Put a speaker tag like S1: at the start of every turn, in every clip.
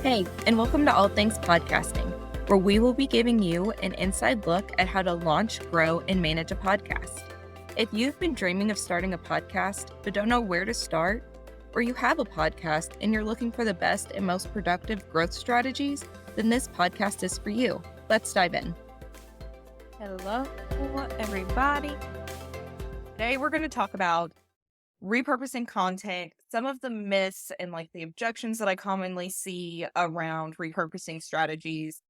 S1: Hey, and welcome to All Things Podcasting, where we will be giving you an inside look at how to launch, grow, and manage a podcast. If you've been dreaming of starting a podcast but don't know where to start, or you have a podcast and you're looking for the best and most productive growth strategies, then this podcast is for you. Let's dive in. Hello, everybody. Today we're going to talk about repurposing content, some of the myths and the objections that I commonly see around repurposing strategies,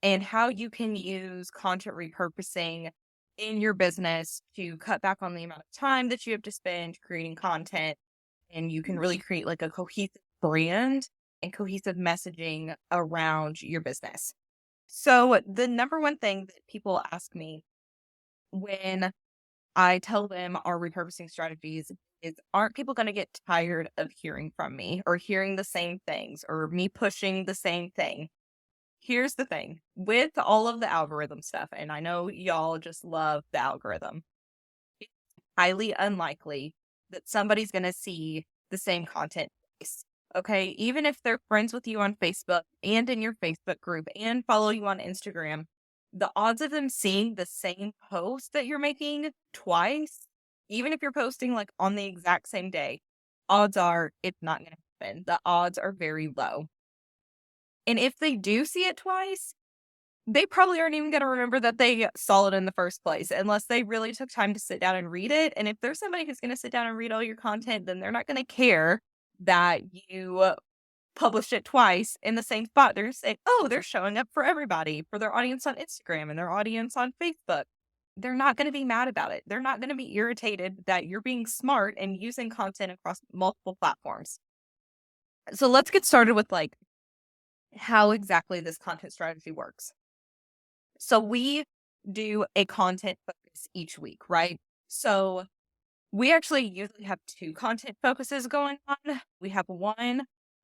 S1: and how you can use content repurposing in your business to cut back on the amount of time that you have to spend creating content, and you can really create a cohesive brand and cohesive messaging around your business. So the number one thing that people ask me when I tell them our repurposing strategies is, aren't people going to get tired of hearing from me or hearing the same things or me pushing the same thing? Here's the thing with all of the algorithm stuff, and I know y'all just love the algorithm. It's highly unlikely that somebody's going to see the same content twice. Okay, even if they're friends with you on Facebook and in your Facebook group and follow you on Instagram, the odds of them seeing the same post that you're making twice, even if you're posting on the exact same day, odds are it's not going to happen. The odds are very low. And if they do see it twice, they probably aren't even going to remember that they saw it in the first place unless they really took time to sit down and read it. And if there's somebody who's going to sit down and read all your content, then they're not going to care that you published it twice in the same spot. They're saying, oh, they're showing up for everybody, for their audience on Instagram and their audience on Facebook. They're not going to be mad about it. They're not going to be irritated that you're being smart and using content across multiple platforms. So let's get started with how exactly this content strategy works. So we do a content focus each week, right? So we actually usually have two content focuses going on. We have one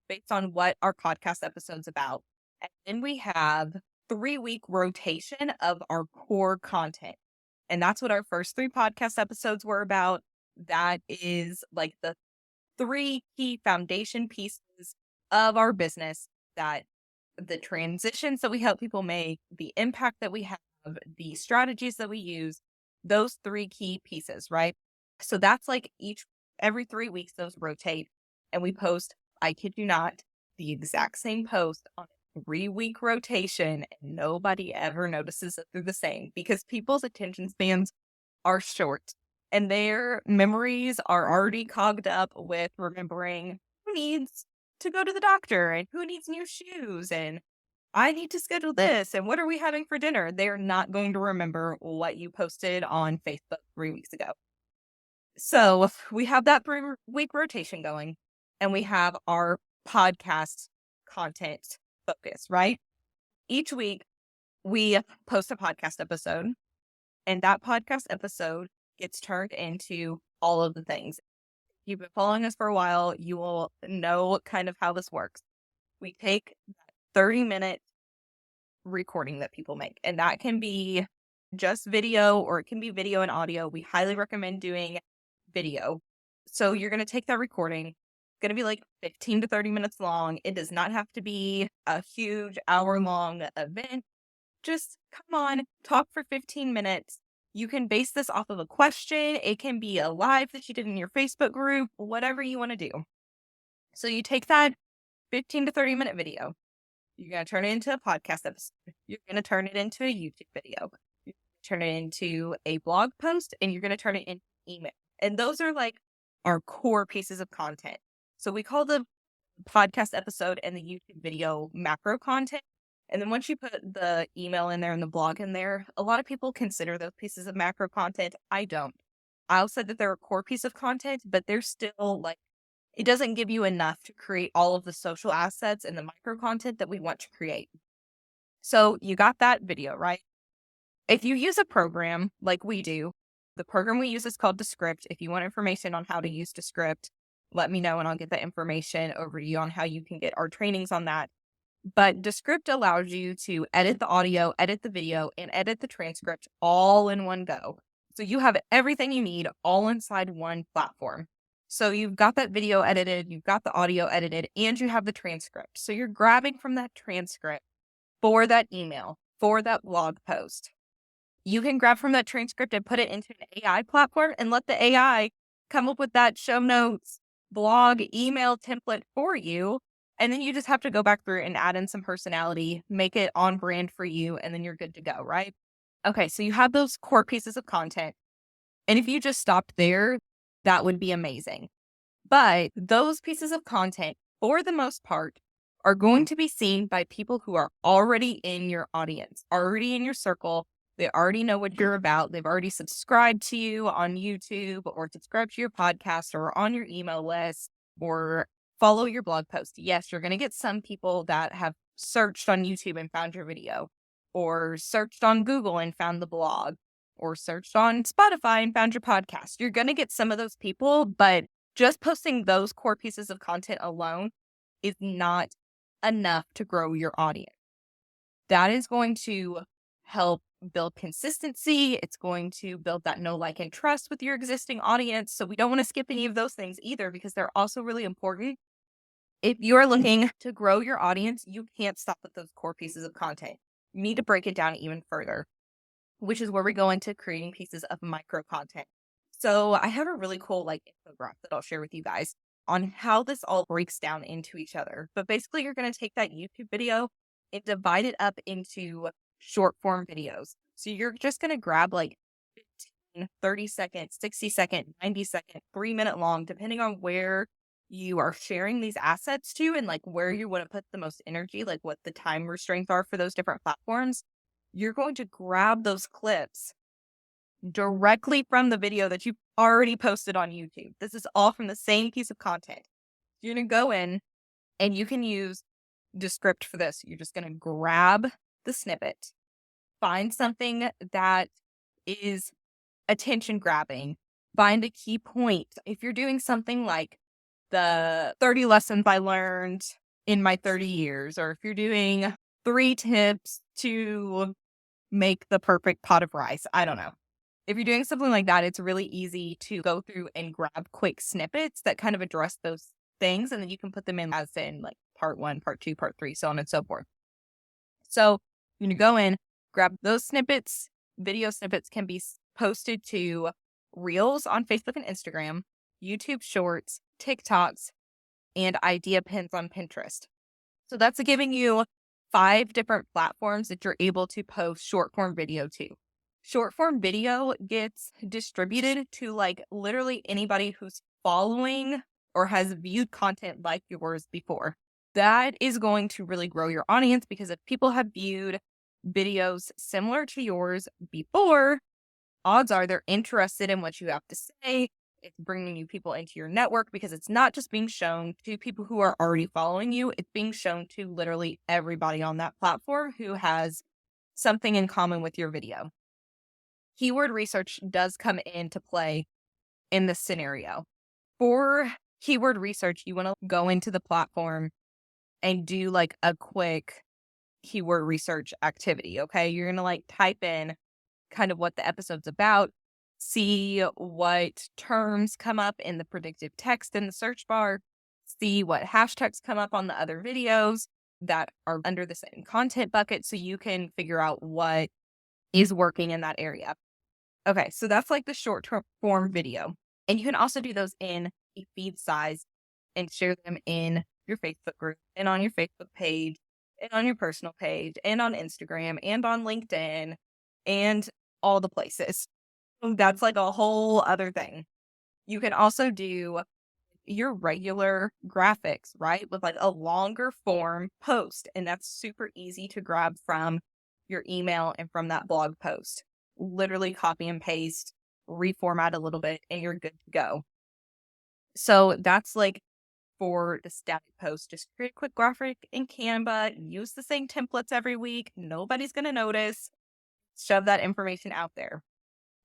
S1: based on what our podcast episode's about. And then we have 3-week rotation of our core content. And that's what our first 3 podcast episodes were about. That is the 3 key foundation pieces of our business, that the transitions that we help people make, the impact that we have, the strategies that we use, those 3 key pieces, right? So that's every 3 weeks, those rotate, and we post, I kid you not, the exact same post on a 3-week rotation, and nobody ever notices that they're the same because people's attention spans are short and their memories are already cogged up with remembering who needs to go to the doctor and who needs new shoes and I need to schedule this and what are we having for dinner? They're not going to remember what you posted on Facebook 3 weeks ago. So we have that 3-week rotation going, and we have our podcast content focus, right? Each week we post a podcast episode, and that podcast episode gets turned into all of the things. If you've been following us for a while, you will know kind of how this works. We take that 30-minute recording that people make, and that can be just video or it can be video and audio. We highly recommend doing video. So you're going to take that recording. It's going to be 15 to 30 minutes long. It does not have to be a huge hour-long event. Just come on, talk for 15 minutes. You can base this off of a question. It can be a live that you did in your Facebook group, whatever you want to do. So you take that 15 to 30 minute video. You're going to turn it into a podcast episode. You're going to turn it into a YouTube video. You're going to turn it into a blog post, and you're going to turn it into email. And those are our core pieces of content. So we call the podcast episode and the YouTube video macro content. And then once you put the email in there and the blog in there, a lot of people consider those pieces of macro content. I don't. I'll say that they're a core piece of content, but they're still it doesn't give you enough to create all of the social assets and the micro content that we want to create. So you got that video, right? If you use a program like we do, the program we use is called Descript. If you want information on how to use Descript, let me know and I'll get that information over to you on how you can get our trainings on that. But Descript allows you to edit the audio, edit the video, and edit the transcript all in one go. So you have everything you need all inside one platform. So you've got that video edited, you've got the audio edited, and you have the transcript. So you're grabbing from that transcript for that email, for that blog post. You can grab from that transcript and put it into an AI platform and let the AI come up with that show notes, blog, email template for you. And then you just have to go back through and add in some personality, make it on brand for you, and then you're good to go, right? Okay, so you have those core pieces of content. And if you just stopped there, that would be amazing. But those pieces of content, for the most part, are going to be seen by people who are already in your audience, already in your circle. They already know what you're about. They've already subscribed to you on YouTube or subscribed to your podcast or on your email list or follow your blog post. Yes, you're going to get some people that have searched on YouTube and found your video, or searched on Google and found the blog, or searched on Spotify and found your podcast. You're going to get some of those people, but just posting those core pieces of content alone is not enough to grow your audience. That is going to help build consistency. It's going to build that know, like, and trust with your existing audience. So we don't want to skip any of those things either, because they're also really important. If you're looking to grow your audience, you can't stop with those core pieces of content. You need to break it down even further, which is where we go into creating pieces of micro content. So I have a really cool infographic that I'll share with you guys on how this all breaks down into each other. But basically, you're going to take that YouTube video and divide it up into short form videos. So you're just going to grab 15, 30 seconds, 60 second, 90 second, 3-minute long, depending on where you are sharing these assets to and where you want to put the most energy, what the time restraints are for those different platforms. You're going to grab those clips directly from the video that you've already posted on YouTube. This is all from the same piece of content. You're going to go in and you can use Descript for this. You're just going to grab the snippet, find something that is attention grabbing, find a key point. If you're doing something like the 30 lessons I learned in my 30 years, or if you're doing 3 tips to make the perfect pot of rice, I don't know. If you're doing something like that, it's really easy to go through and grab quick snippets that kind of address those things. And then you can put them in as in part 1, part 2, part 3, so on and so forth. So you're going to go in, grab those snippets. Video snippets can be posted to Reels on Facebook and Instagram, YouTube Shorts, TikToks, and idea pins on Pinterest. So that's giving you 5 different platforms that you're able to post short form video to. Short form video gets distributed to literally anybody who's following or has viewed content like yours before. That is going to really grow your audience, because if people have viewed videos similar to yours before, odds are they're interested in what you have to say. It's bringing new people into your network, because it's not just being shown to people who are already following you. It's being shown to literally everybody on that platform who has something in common with your video. Keyword research does come into play in this scenario. For keyword research, you want to go into the platform and do a quick keyword research activity. Okay. You're going to type in kind of what the episode's about, see what terms come up in the predictive text in the search bar, see what hashtags come up on the other videos that are under the same content bucket, so you can figure out what is working in that area. Okay, so that's the short form video. And you can also do those in a feed size and share them in your Facebook group and on your Facebook page and on your personal page and on Instagram and on LinkedIn and all the places. That's a whole other thing. You can also do your regular graphics, right? With a longer form post. And that's super easy to grab from your email and from that blog post. Literally copy and paste, reformat a little bit, and you're good to go. So that's for the static post. Just create a quick graphic in Canva, use the same templates every week. Nobody's going to notice. Shove that information out there.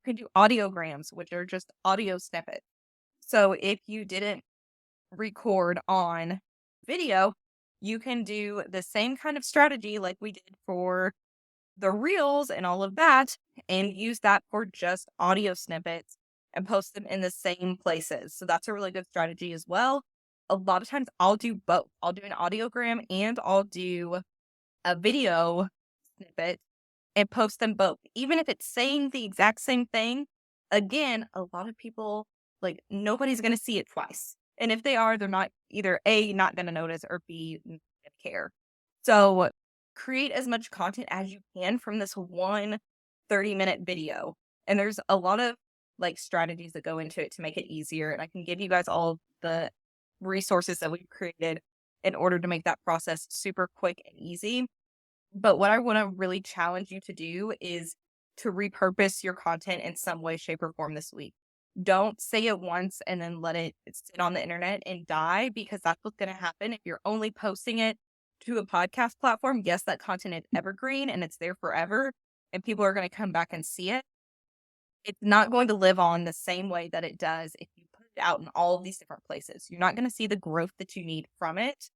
S1: You can do audiograms, which are just audio snippets. So if you didn't record on video, you can do the same kind of strategy like we did for the Reels and all of that, and use that for just audio snippets and post them in the same places. So that's a really good strategy as well. A lot of times I'll do both. I'll do an audiogram and I'll do a video snippet and post them both. Even if it's saying the exact same thing, again, a lot of people, like, nobody's going to see it twice. And if they are, they're not either A, not going to notice, or B, not gonna care. So create as much content as you can from this one 30-minute video. And there's a lot of like strategies that go into it to make it easier. And I can give you guys all the resources that we've created in order to make that process super quick and easy. But what I want to really challenge you to do is to repurpose your content in some way, shape, or form this week. Don't say it once and then let it sit on the internet and die, because that's what's going to happen if you're only posting it to a podcast platform. Yes, that content is evergreen and it's there forever, and people are going to come back and see it. It's not going to live on the same way that it does if you put it out in all of these different places. You're not going to see the growth that you need from it.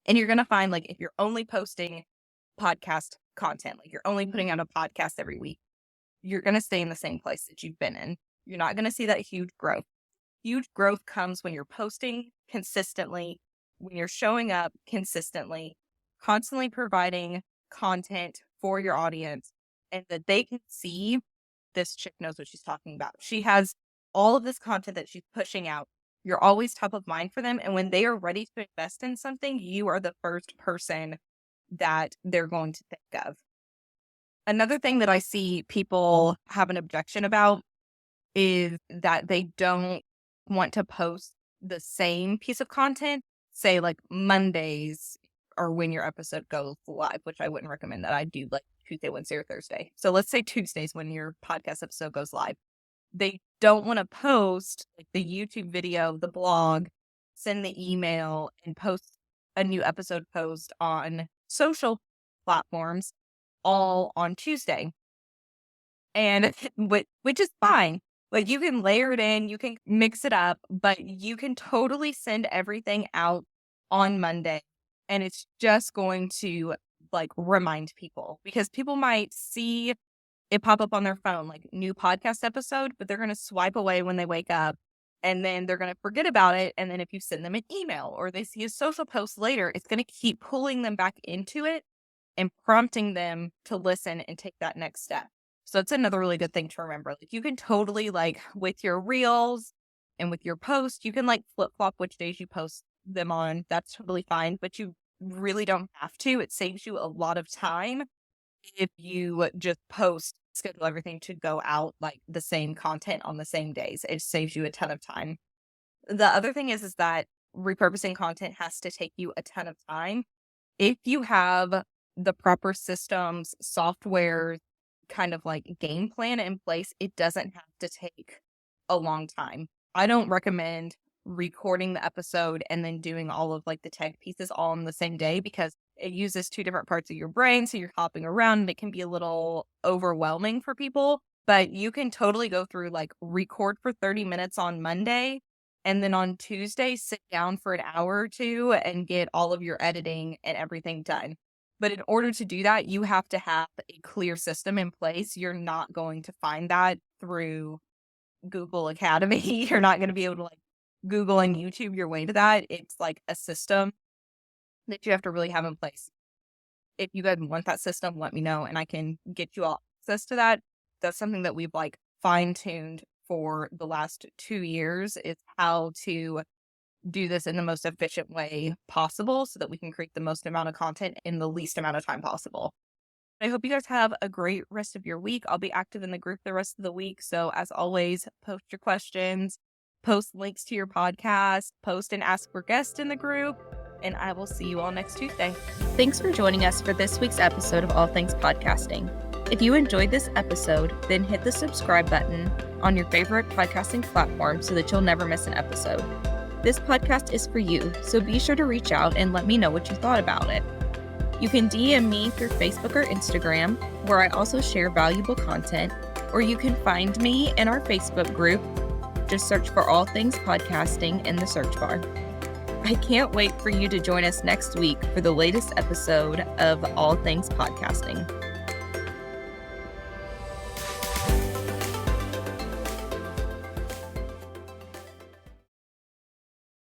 S1: And you're going to find, like, if you're only posting podcast content, like you're only putting out a podcast every week, you're going to stay in the same place that you've been in. You're not going to see that huge growth. Huge growth comes when you're posting consistently, when you're showing up consistently, constantly providing content for your audience, and that they can see this chick knows what she's talking about. She has all of this content that she's pushing out. You're always top of mind for them. And when they are ready to invest in something, you are the first person that they're going to think of. Another thing that I see people have an objection about is that they don't want to post the same piece of content, say like Mondays or when your episode goes live, which I wouldn't recommend that. I do like Tuesday, Wednesday, or Thursday. So let's say Tuesdays when your podcast episode goes live. They don't want to post like the YouTube video, the blog, send the email, and post a new episode post on social platforms all on Tuesday. And which is fine. Like, you can layer it in, you can mix it up, but you can totally send everything out on Monday. And it's just going to like remind people, because people might see it pop up on their phone, like new podcast episode, but they're going to swipe away when they wake up, and then they're going to forget about it. And then if you send them an email or they see a social post later, it's going to keep pulling them back into it and prompting them to listen and take that next step. So it's another really good thing to remember. Like, you can totally, like, with your reels and with your posts, you can like flip flop which days you post them on. That's totally fine, but you really don't have to. It saves you a lot of time if you just schedule everything to go out like the same content on the same days. It saves you a ton of time. The other thing is that repurposing content has to take you a ton of time. If you have the proper systems, software, kind of like game plan in place, it doesn't have to take a long time. I don't recommend recording the episode and then doing all of like the tech pieces all on the same day, because it uses two different parts of your brain. So you're hopping around and it can be a little overwhelming for people. But you can totally go through, like, record for 30 minutes on Monday, and then on Tuesday, sit down for an hour or two and get all of your editing and everything done. But in order to do that, you have to have a clear system in place. You're not going to find that through Google Academy. You're not going to be able to like Google and YouTube your way to that. It's like a system that you have to really have in place. If you guys want that system, let me know and I can get you all access to that. That's something that we've like fine-tuned for the last 2 years, is how to do this in the most efficient way possible so that we can create the most amount of content in the least amount of time possible. I hope you guys have a great rest of your week. I'll be active in the group the rest of the week. So as always, post your questions, post links to your podcast, post and ask for guests in the group, and I will see you all next Tuesday. Thanks for joining us for this week's episode of All Things Podcasting. If you enjoyed this episode, then hit the subscribe button on your favorite podcasting platform so that you'll never miss an episode. This podcast is for you, so be sure to reach out and let me know what you thought about it. You can DM me through Facebook or Instagram, where I also share valuable content, or you can find me in our Facebook group. Just search for All Things Podcasting in the search bar. I can't wait for you to join us next week for the latest episode of All Things Podcasting.